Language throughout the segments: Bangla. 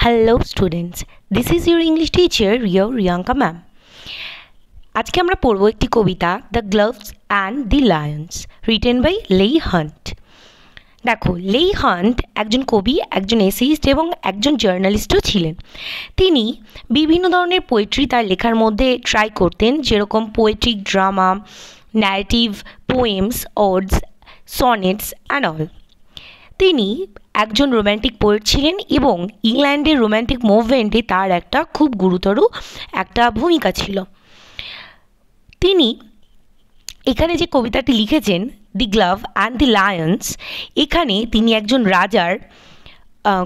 Hello students, this is your English teacher Riyanka ma'am. আজকে আমরা পড়ব একটি কবিতা the gloves and the lions written by Leigh Hunt. দেখো, লেই হান্ট একজন কবি, একজন এসেইস্ট এবং একজন জার্নালিস্টও ছিলেন। তিনি বিভিন্ন ধরনের পোয়েট্রি তার লেখার মধ্যে ট্রাই করতেন, যেরকম poetic drama, narrative, poems, odes, sonnets and all. তিনি একজন রোম্যান্টিক পোয়েট ছিলেন এবং ইংল্যান্ডের রোম্যান্টিক মুভমেন্টে তার একটা খুব গুরুতর একটা ভূমিকা ছিল। তিনি এখানে যে কবিতাটি লিখেছেন দি গ্লোভ অ্যান্ড দি লায়ন্স, এখানে তিনি একজন রাজার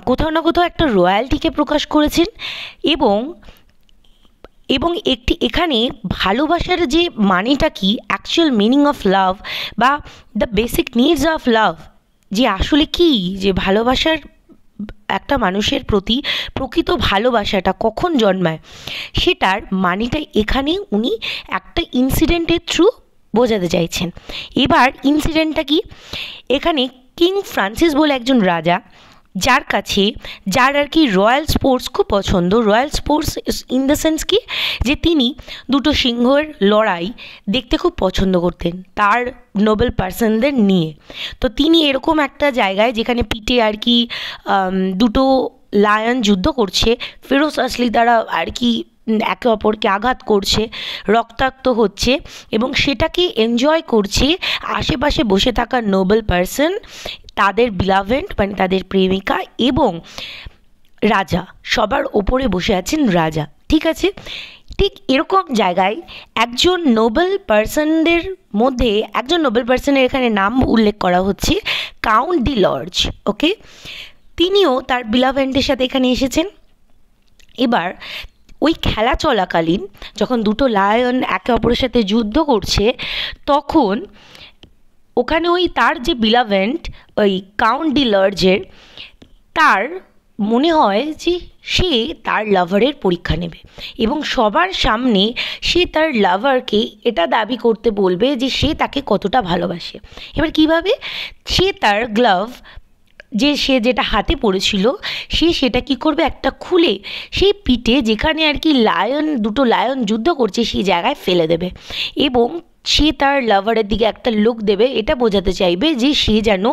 কোথাও না কোথাও একটা রয়্যালটিকে প্রকাশ করেছেন এবং একটি এখানে ভালোবাসার যে মানেটা কি, অ্যাকচুয়াল মিনিং অফ লাভ বা the basic needs of love, যে আসলে কি, যে ভালোবাসার একটা মানুষের প্রতি প্রকৃত ভালোবাসাটা কখন জন্মায়, সেটার মানেটা এখানে উনি একটা ইনসিডেন্টের থ্রু বোঝাতে চাইছেন। এবার ইনসিডেন্টটা কি, এখানে কিং ফ্রান্সিস বলে একজন রাজা, যার আর কি রয়্যাল স্পোর্টস খুব পছন্দ। Royal sports in the sense কি, যে তিনি দুটো সিংহের লড়াই দেখতে খুব পছন্দ করতেন তার নোবেল পার্সনদের নিয়ে। তো তিনি এরকম একটা জায়গায়, যেখানে পিঠে আর কি দুটো লায়ন যুদ্ধ করছে, ফেরোসাসলি তারা আর কি একে অপরকে আঘাত করছে, রক্তাক্ত হচ্ছে এবং সেটাকে এনজয় করছে আশেপাশে বসে থাকা নোবেল পার্সন, তাদের বিলাভেন্ট মানে তাদের প্রেমিকা এবং রাজা, সবার ওপরে বসে আছেন রাজা। ঠিক আছে, ঠিক এরকম জায়গায় একজন নোবেল পার্সনদের মধ্যে একজন নোবেল পার্সনের এখানে নাম উল্লেখ করা হচ্ছে কাউন্ট ডি লর্জ। ওকে, তিনিও তার বিলাভেন্টের সাথে এখানে এসেছেন। এবার ওই খেলা চলাকালীন যখন দুটো লায়ন একে অপরের সাথে যুদ্ধ করছে, তখন ওখানে ওই তার যে বিলাভেন্ট, ওই কাউন্ট ডি লর্জের, তার মনে হয় যে সে তার লাভারের পরীক্ষা নেবে এবং সবার সামনে সে তার লাভারকে এটা দাবি করতে বলবে যে সে তাকে কতটা ভালোবাসে। এবার কিভাবে, সে তার গ্লাভ সে যেটা হাতে পড়েছিল, সেটা কি করবে, একটা খুলে সেই পিঠে যেখানে আর কি দুটো লায়ন যুদ্ধ করছে সেই জায়গায় ফেলে দেবে এবং সে তার লাভারের দিকে একটা লুক দেবে, এটা বোঝাতে চাইবে যে সে যেন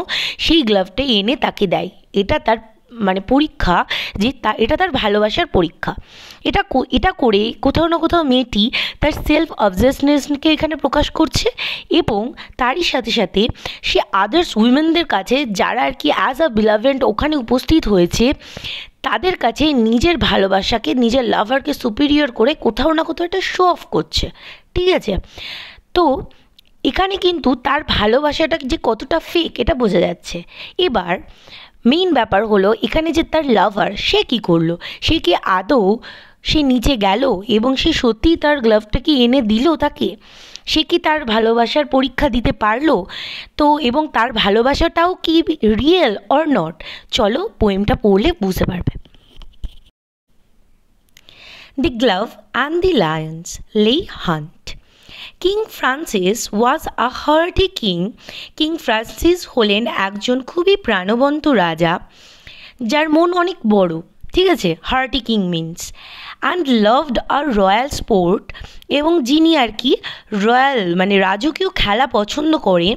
সেই গ্লাভটা এনে তাকে দেয়। এটা তার মানে পরীক্ষা, যে এটা তার ভালোবাসার পরীক্ষা। এটা করে কোথাও না কোথাও মেয়েটি তার সেলফ অবজেসনেসকে এখানে প্রকাশ করছে এবং তারই সাথে সাথে সে আদার্স উইমেনদের কাছে, যারা আর কি অ্যাজ আ বিলাভেন্ট ওখানে উপস্থিত হয়েছে, তাদের কাছে নিজের ভালোবাসাকে, নিজের লাভারকে সুপিরিয়র করে কোথাও না কোথাও একটা শো অফ করছে। ঠিক আছে, তো এখানে কিন্তু তার ভালোবাসাটা যে কতটা ফেক এটা বোঝা যাচ্ছে। এবার মেইন ব্যাপার হলো এখানে যে তার লাভার, সে কি করলো, সে কি আদৌ সে নিচে গেল এবং সে সত্যিই তার গ্লাভটাকে এনে দিল তাকে, সে কি তার ভালোবাসার পরীক্ষা দিতে পারলো, তো এবং তার ভালোবাসাটাও কি রিয়েল অর নট, চলো পোয়েমটা পড়লে বুঝতে পারবে। দি গ্লোভ অ্যান্ড দি লায়ন্স, লেই হান্ট। কিং ফ্রান্সিস ওয়াজ আ হার্টি কিং। কিং ফ্রান্সিস হলেন একজন খুবই প্রাণবন্ত রাজা, যার মন অনেক বড়। ঠিক আছে, hearty king means and loved a royal sport, এবং যিনি আর কি রয়্যাল মানে রাজকীয় খেলা পছন্দ করে।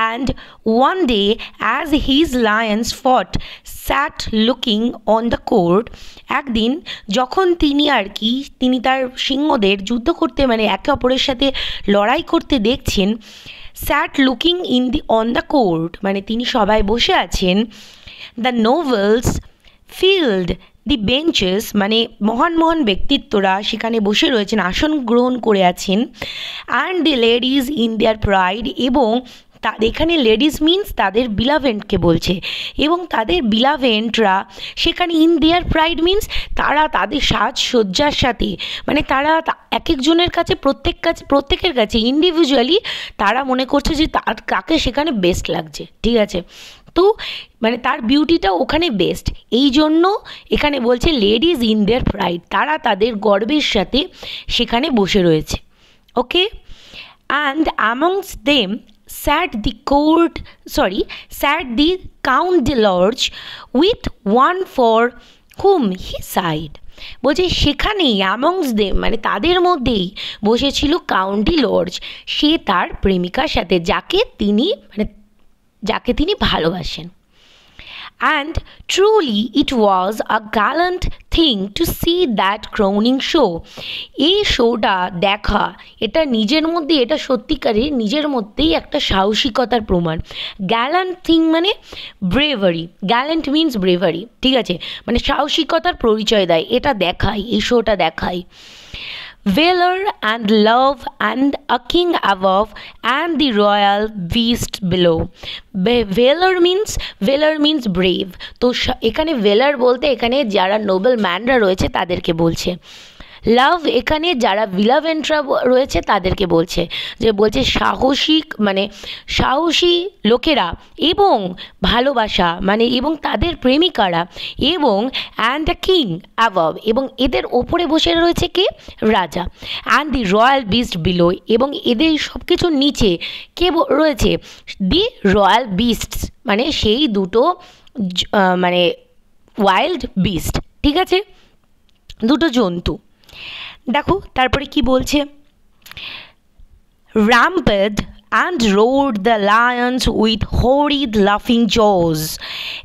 And one day as his Lions ফট স্যাট লুকিং অন দ্য কোর্ট, একদিন যখন তিনি তার সিংহদের যুদ্ধ করতে মানে একে অপরের সাথে লড়াই করতে দেখছেন, স্যাট লুকিং অন দ্য কোর্ট মানে তিনি সবাই বসে আছেন, the novels field the benches মানে মহান মহান ব্যক্তিত্বরা সেখানে বসে রয়েছেন, আসন গ্রহণ করে আছেন, and the ladies in their pride, এবং এখানে লেডিজ মিন্স তাদের বিলাভেন্টকে বলছে, এবং তাদের বিলাভেন্টরা সেখানে ইন দেয়ার প্রাইড মিন্স তারা তাদের সাজসজ্জার সাথে, মানে তারা এক একজনের কাছে প্রত্যেকের কাছে ইন্ডিভিজুয়ালি তারা মনে করছে যে তাকে সেখানে বেস্ট লাগছে। ঠিক আছে, তো মানে তার বিউটিটা ওখানে বেস্ট, এই জন্য এখানে বলছে লেডিজ ইন দেয়ার প্রাইড, তারা তাদের গর্বের সাথে সেখানে বসে রয়েছে। Okay, and amongst them sat the Count de Lorge with one for whom he sighed, বলছে সেখানেই অ্যামংস দেম মানে তাদের মধ্যেই বসেছিল কাউন্টি লর্জ, সে তার প্রেমিকার সাথে যাকে তিনি ভালোবাসেন। And truly it was a gallant thing to see that crowning show. এই শোটা দেখা, এটা নিজের মধ্যে, এটা সত্যিকারের নিজের মধ্যেই একটা সাহসিকতার প্রমাণ। গ্যালান্ট থিং মানে ব্রেভারি, গ্যালান্ট মিন্স ব্রেভারি, ঠিক আছে, মানে সাহসিকতার পরিচয় দেয়, এটা দেখায়, এই শোটা দেখায়। Valor and love and a king above and the royal beast below. Valor means brave. তো এখানে ভেলার বলতে এখানে যারা নোবেল ম্যানরা রয়েছে তাদেরকে বলছে। লাভ এখানে যারা ভিলাভেন্টরা রয়েছে তাদেরকে বলছে, যে বলছে সাহসী লোকেরা এবং ভালোবাসা মানে এবং তাদের প্রেমিকারা এবং অ্যান্ড দ্য কিং অ্যাবভ, এবং এদের ওপরে বসে রয়েছে কে? রাজা। And the royal beast below, এবং এদের সব কিছুর নিচে কে রয়েছে? দি রয়্যাল বিস্টস, মানে সেই দুটো মানে ওয়াইল্ড বিস্ট, ঠিক আছে, দুটো জন্তু। দেখো তারপরে কি বলছে, ramped and roared the lions with horrid laughing jaws.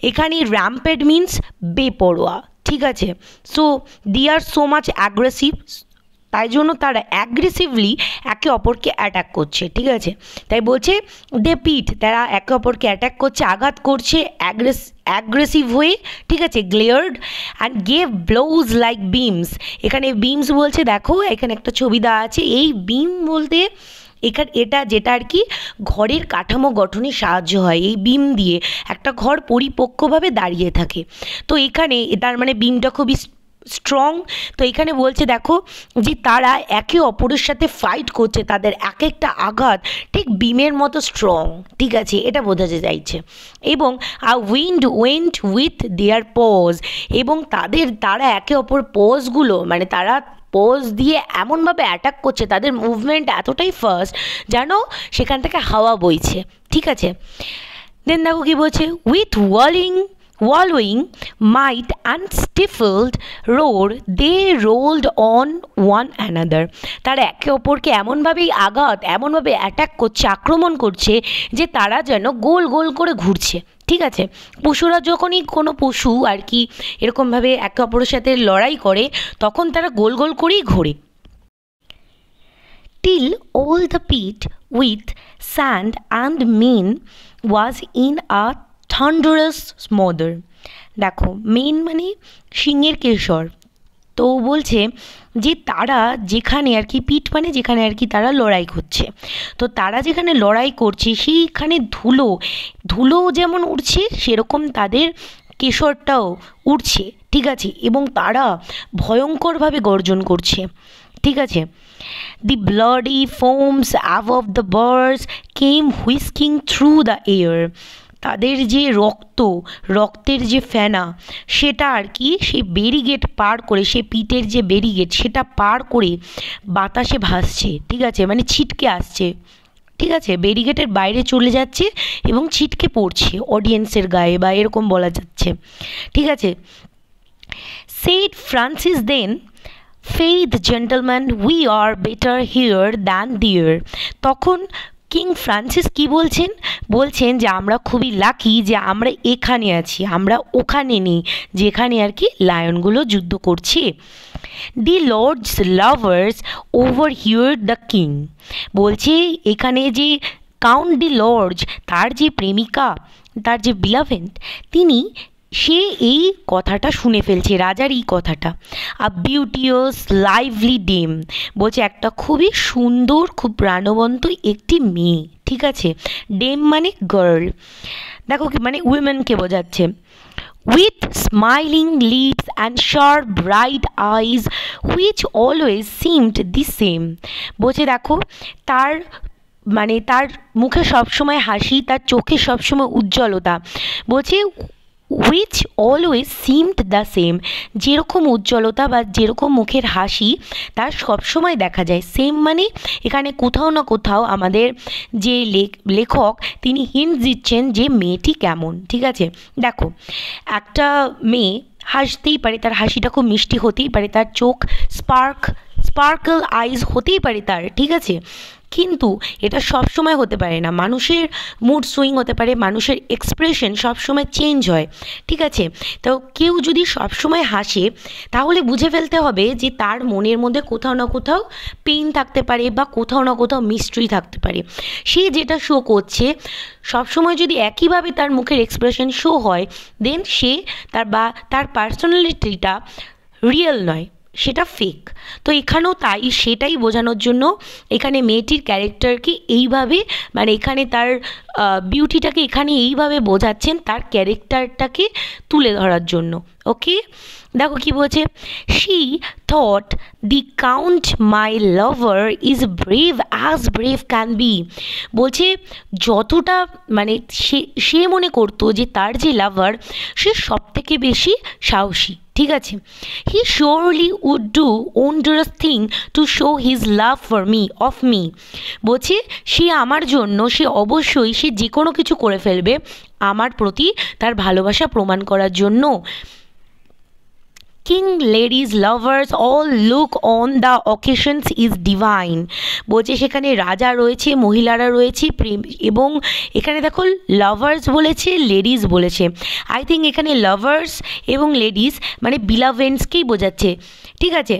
এখানে ramped means বেপরোয়া, ঠিক আছে, so they are so much aggressive, তাই জন্য তারা অ্যাগ্রেসিভলি একে অপরকে অ্যাটাক করছে, ঠিক আছে, তাই বলছে দে পিট, তারা একে অপরকে অ্যাটাক করছে, আঘাত করছে অ্যাগ্রেসিভ হয়ে, ঠিক আছে, glared and gave blows like beams. এখানে বিমস বলছে, দেখো এখানে একটা ছবি দেওয়া আছে, এই বিম বলতে এটা যেটা আর কি ঘরের কাঠামো গঠনে সাহায্য হয়, এই বিম দিয়ে একটা ঘর পরিপক্কভাবে দাঁড়িয়ে থাকে, তো এখানে তার মানে বিমটা খুবই স্ট্রং। তো এখানে বলছে দেখো যে তারা একে অপরের সাথে ফাইট করছে, তাদের এক একটা আঘাত ঠিক বিমের মতো স্ট্রং, ঠিক আছে, এটা বোঝাতে চাইছে। এবং wind went with their paws, এবং তারা একে অপর পজগুলো মানে তারা পজ দিয়ে এমনভাবে অ্যাটাক করছে, তাদের মুভমেন্ট এতটাই ফাস্ট যেন সেখান থেকে হাওয়া বইছে, ঠিক আছে। দেন দেখো কী বলছে, with wallowing might and stifled roar they rolled on one another. তারা একে অপরকে এমনভাবেই এমনভাবে অ্যাটাক করছে, আক্রমণ করছে যে তারা যেন গোল গোল করে ঘুরছে, ঠিক আছে। পশুরা যখনই কোনো পশু আর কি এরকমভাবে একে অপরের সাথে লড়াই করে তখন তারা গোল গোল করেই ঘোরে। till all the pit with sand and mane was in a থান্ডারাস স্মদার। দেখো মেন মানে সিংহের কেশর, তো বলছে যে তারা যেখানে আর কি পিঠ মানে যেখানে আর কি তারা লড়াই করছে, তো তারা যেখানে লড়াই করছে সেইখানে ধুলো যেমন উড়ছে সেরকম তাদের কেশরটাও উড়ছে, ঠিক আছে, এবং তারা ভয়ঙ্করভাবে গর্জন করছে, ঠিক আছে। The bloody foams above the birds came whisking through the air. তাদের যে রক্তের যে ফেনা সেটা আর কি সেই ব্যারিকেড পার করে, সে পিঠের যে ব্যারিকেড সেটা পার করে বাতাসে ভাসছে, ঠিক আছে, মানে ছিটকে আসছে, ঠিক আছে, ব্যারিকেডের বাইরে চলে যাচ্ছে এবং ছিটকে পড়ছে অডিয়েন্সের গায়ে বা এরকম বলা যাচ্ছে, ঠিক আছে। said Francis then, faith gentlemen, we are better here than there. তখন কিং ফ্রান্সিস কি বলছেন যে আমরা খুবই লাকি যে আমরা এখানে আছি, আমরা ওখানে নেই যেখানে আর কি লায়নগুলো যুদ্ধ করছে। দি লর্ডস লাভার্স ওভারহিয়ার্ড দ্য কিং, বলছে এখানে যে কাউন্ট দি লর্ডস তার যে প্রেমিকা, তার যে বিলাভেন্ট, সে এই কথাটা শুনে ফেলছে, রাজার এই কথাটা। আ বিউটিয়াস লাইভলি ডেম, বলছে একটা খুবই সুন্দর খুব প্রাণবন্ত একটি মেয়ে, ঠিক আছে, ডেম মানে গার্ল, দেখো কি মানে উইমেনকে বোঝাচ্ছে। With smiling lips and sharp bright eyes which always seemed the same, বলছে দেখো তার মুখে সবসময় হাসি, তার চোখে সবসময় উজ্জ্বলতা, বলছে which always seemed the same, যেরকম উজ্জ্বলতা বা যেরকম মুখের হাসি তার সবসময় দেখা যায়, সেম মানে এখানে কোথাও না কোথাও আমাদের যে লেখক তিনি হিন্ট দিচ্ছেন যে মেয়েটি কেমন, ঠিক আছে। দেখো একটা মেয়ে হাসতেই পারে, তার হাসিটা খুব মিষ্টি হতেই পারে, তার চোখ স্পার্কল আইজ হতেই পারে তার, ঠিক আছে, কিন্তু এটা সব সময় হতে পারে না। মানুষের মুড সুইং হতে পারে, মানুষের এক্সপ্রেশন সব সময় চেঞ্জ হয়, ঠিক আছে। তো কেউ যদি সব সময় হাসে তাহলে বুঝে ফেলতে হবে যে তার মনের মধ্যে কোথাও না কোথাও পেইন থাকতে পারে বা কোথাও না কোথাও মিস্ট্রি থাকতে পারে। সে যেটা শো করছে সবসময় যদি একইভাবে তার মুখের এক্সপ্রেশন শো হয়, দেন সে তার পার্সোনালিটিটা রিয়েল নয়, সেটা ফেক। তো এখানেও তাই, সেটাই বোঝানোর জন্য এখানে মেয়েটির ক্যারেক্টারকে এইভাবে, মানে এখানে তার বিউটিটাকে এখানে এইভাবে বোঝাচ্ছেন তার ক্যারেক্টারটাকে তুলে ধরার জন্য। ওকে, দেখো কি বলছে, she thought the count my lover is brave as brave can be. বলছে যতটা মানে সে মনে করতো যে তার যে লাভার সে সব থেকে বেশি সাহসী, ঠিক আছে। He surely would do wondrous thing to show his love for me of me. বলছে সে আমার জন্য, সে অবশ্যই সে যে কোনো কিছু করে ফেলবে আমার প্রতি তার ভালোবাসা প্রমাণ করার জন্য। King ladies lovers all look on the occasions is divine. বলছে সেখানে রাজা রয়েছে, মহিলারা রয়েছে, প্রেম, এবং এখানে দেখো লাভার্স বলেছে, লেডিজ বলেছে। আই থিঙ্ক এখানে লাভার্স এবং লেডিজ মানে বিলাভেন্সকেই বোঝাচ্ছে, ঠিক আছে।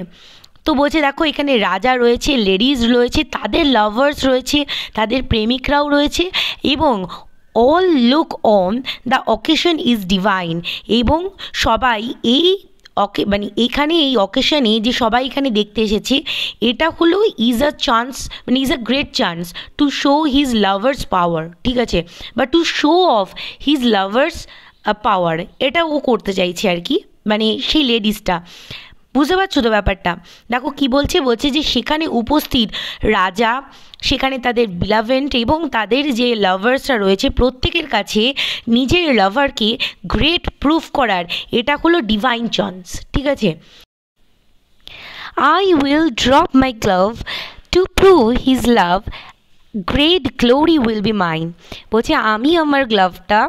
তো বলছে দেখো এখানে রাজা রয়েছে, লেডিজ রয়েছে, তাদের লাভার্স রয়েছে, তাদের প্রেমিকরাও রয়েছে, এবং all look on the occasion is divine, এবং সবাই এই মানে এখানে এই অকেশনে যে সবাই এখানে দেখতে এসেছে এটা হলো ইজ আ চান্স, মানে is a great chance to show his lovers power, ঠিক আছে, বা to show of his lovers power, এটা ও করতে চাইছে আর কি, মানে সেই লেডিসটা। বুঝতে পারছো তো ব্যাপারটা? দেখো কি বলছে, বলছে যে সেখানে উপস্থিত রাজা, সেখানে তাদের বিলাভেন্ট এবং তাদের যে লাভার্সরা রয়েছে প্রত্যেকের কাছে নিজের লাভারকে গ্রেট প্রুফ করার এটা হলো ডিভাইন চান্স, ঠিক আছে। I will drop my glove to prove his love, great glory will be mine. বলছে আমি আমার গ্লাভটা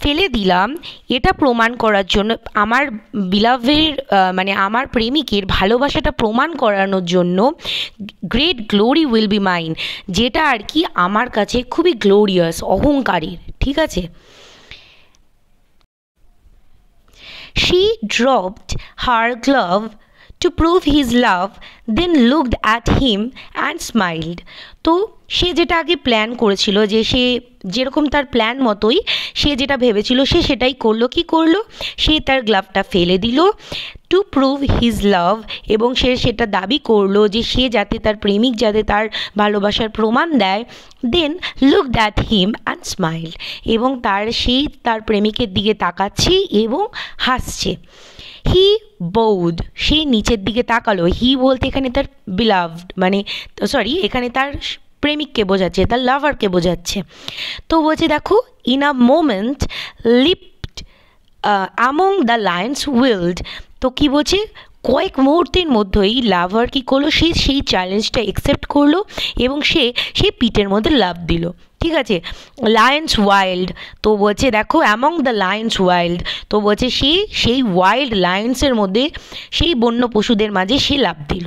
ফেলে দিলাম এটা প্রমাণ করার জন্য, আমার বিলাভের মানে আমার প্রেমিকের ভালোবাসাটা প্রমাণ করানোর জন্য, great glory will be mine, যেটা আর কি আমার কাছে খুবই গ্লোরিয়াস, অহংকারের, ঠিক আছে। She dropped her glove to prove his love, then looked at him and smiled. তো সে যেটা আগে প্ল্যান করেছিল, যে সে যেরকম তার প্ল্যান মতোই সে যেটা ভেবেছিল সে সেটাই করলো। কি করলো? সে তার গ্লাভটা ফেলে দিল টু প্রুভ হিজ লাভ, এবং সে সেটা দাবি করলো যে সে যাতে তার প্রেমিক যাতে তার ভালোবাসার প্রমাণ দেয়। Then looked at him and smiled, এবং সেই তার প্রেমিকের দিকে তাকাচ্ছে এবং হাসছে। হি বৌড, সে নিচের দিকে তাকালো। হি বলতে এখানে তার বিলাভড, মানে সরি এখানে তার প্রেমিককে বোঝাচ্ছে, তার লাভারকে বোঝাচ্ছে। তো বলছে দেখো, in a moment leaped among the lions wild. তো কী বলছে, কয়েক মুহূর্তের মধ্যেই লাভার কী করলো, সে সেই চ্যালেঞ্জটা অ্যাকসেপ্ট করলো এবং সে সেই পিঠের মধ্যে লাফ দিল, ঠিক আছে। লায়ন্স ওয়াইল্ড, তো বলছে দেখো অ্যামং দ্য লায়ন্স ওয়াইল্ড, তো বলছে সেই ওয়াইল্ড লায়ন্সের মধ্যে, সেই বন্য পশুদের মাঝে সে লাফ দিল।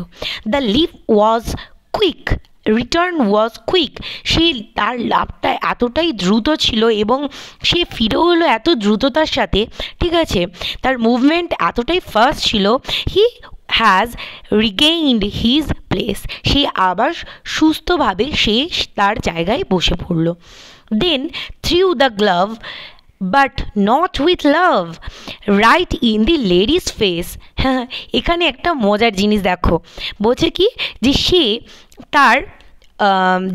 The leap was quick, return was quick, সে তার লাভটা এতটাই দ্রুত ছিল এবং সে ফিরেও হলো এত দ্রুততার সাথে, ঠিক আছে, তার মুভমেন্ট এতটাই ফাস্ট ছিল। He has regained his place, সে আবার সুস্থভাবে সে তার জায়গায় বসে পড়ল। Then threw the glove but not with love right in the lady's face. হ্যাঁ, এখানে একটা মজার জিনিস দেখো, বলছে কি যে সে তার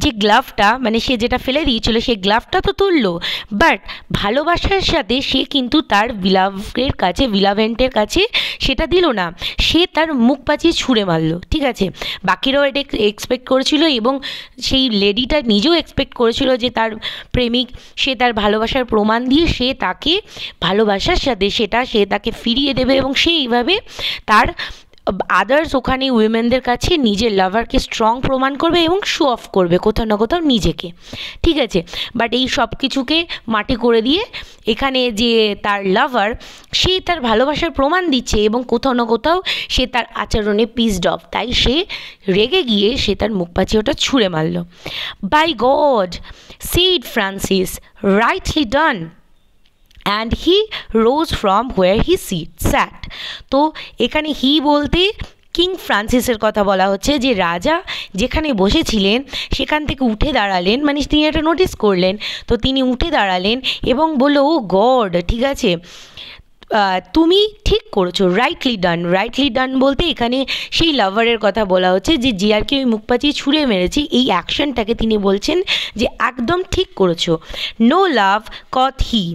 যে গ্লাভটা, মানে সে যেটা ফেলে দিয়েছিল সেই গ্লাভটা তো তুললো, বাট ভালোবাসার সাথে সে কিন্তু তার বিলাভেন্টের কাছে সেটা দিল না, সে তার মুখ পাচিয়ে ছুঁড়ে মারলো, ঠিক আছে। বাকিরাও এটা এক্সপেক্ট করেছিল এবং সেই লেডিটা নিজেও এক্সপেক্ট করেছিল যে তার প্রেমিক সে তার ভালোবাসার প্রমাণ দিয়ে সে তাকে ভালোবাসার সাথে সে তাকে ফিরিয়ে দেবে এবং সে এইভাবে তার আদার্স ওখানে উইমেনদের কাছে নিজের লাভারকে স্ট্রং প্রমাণ করবে এবং শো অফ করবে কোথাও না কোথাও নিজেকে, ঠিক আছে। বাট এই সব কিছুকে মাটি করে দিয়ে এখানে যে তার লাভার, সে তার ভালোবাসার প্রমাণ দিচ্ছে এবং কোথাও না কোথাও সে তার আচরণে পিসড অফ, তাই সে রেগে গিয়ে সে তার মুখ পাচিয়ে ওটা ছুঁড়ে মারল। By God, said Francis, rightly done, and he rose from where he sat. তো এখানে হি বলতে কিং ফ্রান্সিসের কথা বলা হচ্ছে, যে রাজা যেখানে বসেছিলেন সেখান থেকে উঠে দাঁড়ালেন, মানে তিনি এটা নোটিস করলেন, তো তিনি উঠে দাঁড়ালেন এবং বলল, ও গড, ঠিক আছে, তুমি ঠিক করেছো, রাইটলি ডান। রাইটলি ডান বলতে এখানে সেই লাভারের কথা বলা হচ্ছে, যে আর কি ওই মুখ পাচিয়ে ছুঁড়ে মেরেছি, এই অ্যাকশনটাকে তিনি বলছেন যে একদম ঠিক করেছো। নো লাভ কথ হি,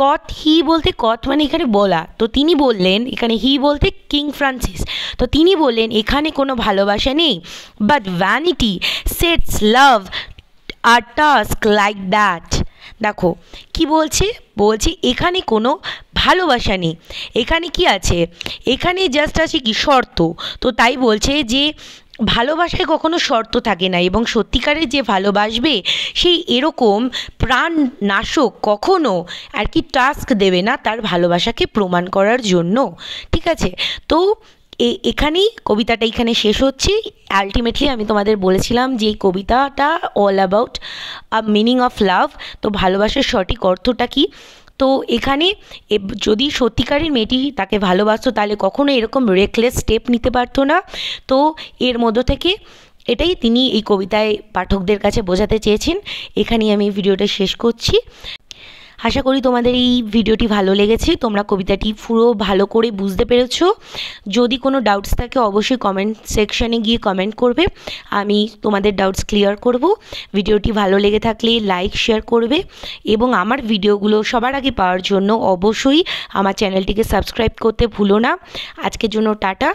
কথ হি বলতে কথ মানে এখানে বলা, তো তিনি বললেন, এখানে হি বলতে কিং ফ্রান্সিস, তো তিনি বললেন এখানে কোনো ভালোবাসা নেই, but vanity sets love a task like that. দেখো কি বলছে, বলছে এখানে কোনো ভালোবাসা নেই, এখানে কি আছে, এখানে জাস্ট আছে কি শর্ত। তো তাই বলছে যে ভালোবাসায় কখনো শর্ত থাকে না, এবং সত্যিকারের যে ভালোবাসবে সেই এরকম প্রাণ নাশক কখনো আর কি টাস্ক দেবে না তার ভালোবাসাকে প্রমাণ করার জন্য, ঠিক আছে। তো এখানেই কবিতাটা এখানে শেষ হচ্ছে। আলটিমেটলি আমি তোমাদের বলেছিলাম যে এই কবিতাটা all about a meaning of love, তো ভালোবাসার সঠিক অর্থটা কী। তো এখানে যদি সত্যিকারের মেয়েটি তাকে ভালোবাসতো তাহলে কখনো এরকম রেকলেস স্টেপ নিতে পারতো না। তো এর মধ্য থেকে এটাই তিনি এই কবিতায় পাঠকদের কাছে বোঝাতে চেয়েছেন। এখানেই আমি ভিডিওটা শেষ করছি। আশা করি তোমাদের এই ভিডিওটি ভালো লেগেছে, তোমরা কবিতাটি পুরো ভালো করে বুঝতে পেরেছো। যদি কোনো ডাউটস থাকে অবশ্যই কমেন্ট সেকশানে গিয়ে কমেন্ট করবে, আমি তোমাদের ডাউটস ক্লিয়ার করব। ভিডিওটি ভালো লেগে থাকলে লাইক শেয়ার করবে, এবং আমার ভিডিওগুলো সবার আগে পাওয়ার জন্য অবশ্যই আমার চ্যানেলটিকে সাবস্ক্রাইব করতে ভুলো না। আজকের জন্য টাটা।